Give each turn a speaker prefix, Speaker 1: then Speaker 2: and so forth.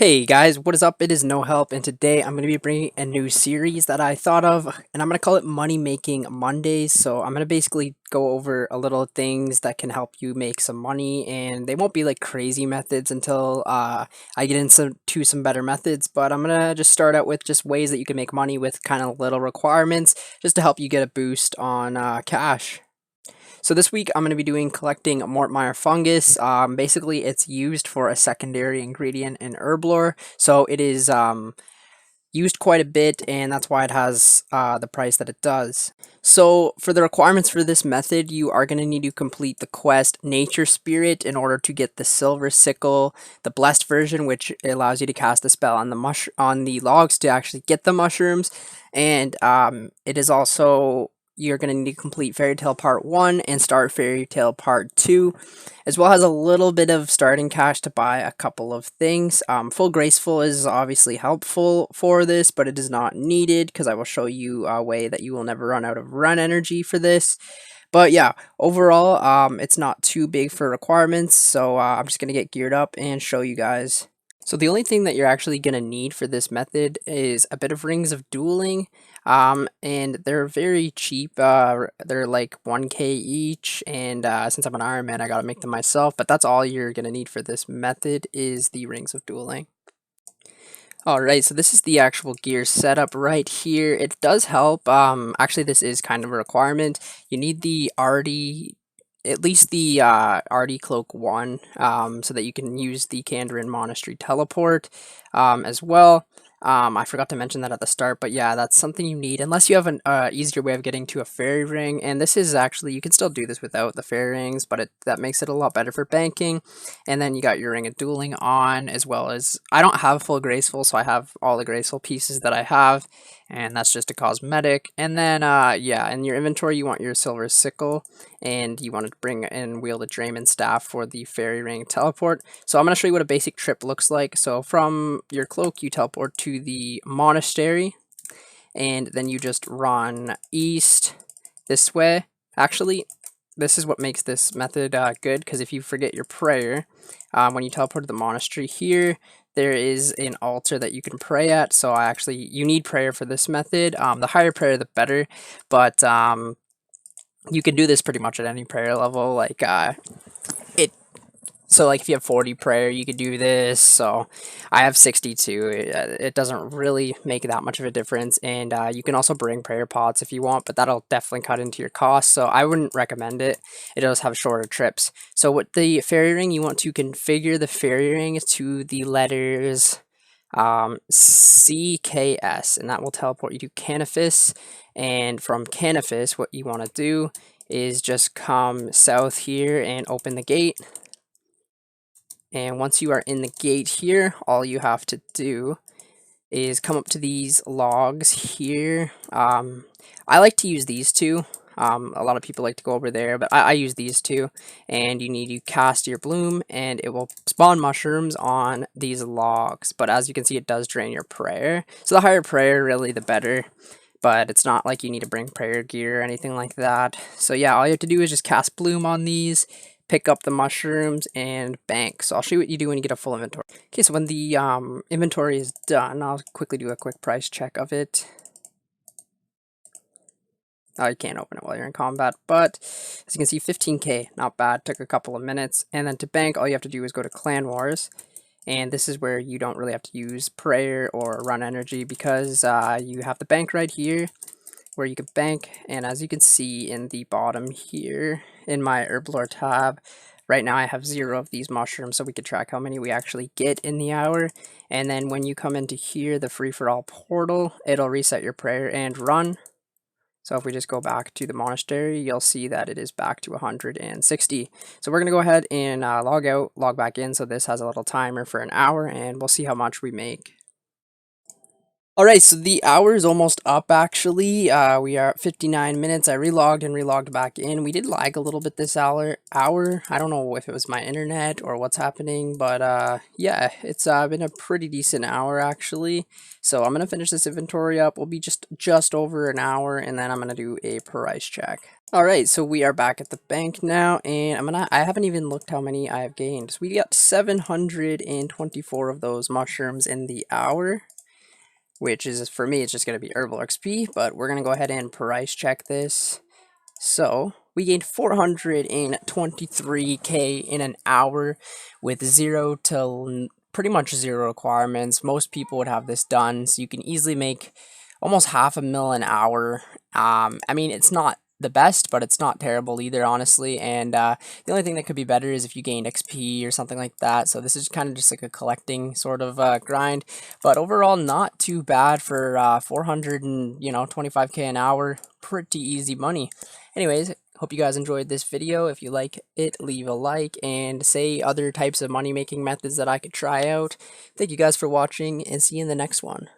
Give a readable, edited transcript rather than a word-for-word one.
Speaker 1: Hey guys, what is up? It is No Help, and today I'm going to be bringing a new series that I thought of, and I'm going to call it Money Making Mondays. So I'm going to basically go over a little things that can help you make some money, and they won't be like crazy methods until I get into some better methods. But I'm going to just start out with just ways that you can make money with kind of little requirements, just to help you get a boost on cash. So this week I'm going to be doing collecting Mort Myre Fungus. Basically, it's used for a secondary ingredient in herb lore, so it is used quite a bit, and that's why it has the price that it does. So for the requirements for this method, you are going to need to complete the quest Nature Spirit in order to get the Silver Sickle, the blessed version, which allows you to cast a spell on the logs to actually get the mushrooms, and it is also you're going to need to complete Fairy Tale Part 1 and start Fairy Tale Part 2, as well as a little bit of starting cash to buy a couple of things. Full Graceful is obviously helpful for this, but it is not needed because I will show you a way that you will never run out of run energy for this. But yeah, overall, it's not too big for requirements, so I'm just going to get geared up and show you guys. So the only thing that you're actually going to need for this method is a bit of Rings of Dueling, and they're very cheap. They're like 1k each, and since I'm an Iron Man, I gotta make them myself, but that's all you're going to need for this method is the Rings of Dueling. Alright, so this is the actual gear setup right here. It does help. Actually, this is kind of a requirement. You need the Artie, at least the Artie Cloak 1, so that you can use the Kandarin Monastery teleport as well. I forgot to mention that at the start, but yeah, that's something you need, unless you have an easier way of getting to a fairy ring, and this is actually, you can still do this without the fairy rings, but that makes it a lot better for banking. And then you got your Ring of Dueling on, as well as, I don't have full Graceful, so I have all the Graceful pieces that I have, and that's just a cosmetic. And then, yeah, in your inventory, you want your Silver Sickle, and you want to bring and wield a Drayman Staff for the Fairy Ring teleport. So I'm going to show you what a basic trip looks like. So from your cloak, you teleport to the monastery, and then you just run east this way. Actually, this is what makes this method good, because if you forget your prayer, when you teleport to the monastery here, there is an altar that you can pray at. So you need prayer for this method. The higher prayer, the better, but you can do this pretty much at any prayer level. Like if you have 40 prayer, you could do this. So I have 62. It doesn't really make that much of a difference, and you can also bring prayer pots if you want, but that'll definitely cut into your cost, so I wouldn't recommend it. It does have shorter trips. So with the fairy ring, you want to configure the fairy ring to the letters CKS, and that will teleport you to Canifis. And from Canifis, what you want to do is just come south here and open the gate. And once you are in the gate here, all you have to do is come up to these logs here. I like to use these two. A lot of people like to go over there, but I use these two. And you need to cast your bloom, and it will spawn mushrooms on these logs. But as you can see, it does drain your prayer. So the higher prayer, really, the better. But it's not like you need to bring prayer gear or anything like that. So yeah, all you have to do is just cast bloom on these, pick up the mushrooms, and bank. So I'll show you what you do when you get a full inventory. Okay, so when the inventory is done, I'll quickly do a quick price check of it. Oh, you can't open it while you're in combat, but as you can see, 15k, not bad. Took a couple of minutes. And then to bank, all you have to do is go to Clan Wars. And this is where you don't really have to use prayer or run energy, because you have the bank right here where you can bank. And as you can see in the bottom here in my Herblore tab, right now I have 0 of these mushrooms, so we could track how many we actually get in the hour. And then when you come into here, the free-for-all portal, it'll reset your prayer and run. So if we just go back to the monastery, you'll see that it is back to 160. So we're going to go ahead and log out, log back in. So this has a little timer for an hour, and we'll see how much we make. Alright, so the hour is almost up actually. We are at 59 minutes. I relogged and relogged back in. We did lag a little bit this hour. I don't know if it was my internet or what's happening, but yeah, it's been a pretty decent hour actually. So I'm gonna finish this inventory up. We'll be just over an hour, and then I'm gonna do a price check. Alright, so we are back at the bank now, and I haven't even looked how many I have gained. So we got 724 of those mushrooms in the hour, which is, for me, it's just going to be herbal XP, but we're going to go ahead and price check this. So we gained 423k in an hour with zero to pretty much zero requirements. Most people would have this done, so you can easily make almost $500,000 an hour. I mean, it's not the best, but it's not terrible either, honestly. And the only thing that could be better is if you gained XP or something like that. So this is kind of just like a collecting sort of grind. But overall, not too bad for 425k an hour. Pretty easy money. Anyways, hope you guys enjoyed this video. If you like it, leave a like and say other types of money making methods that I could try out. Thank you guys for watching and see you in the next one.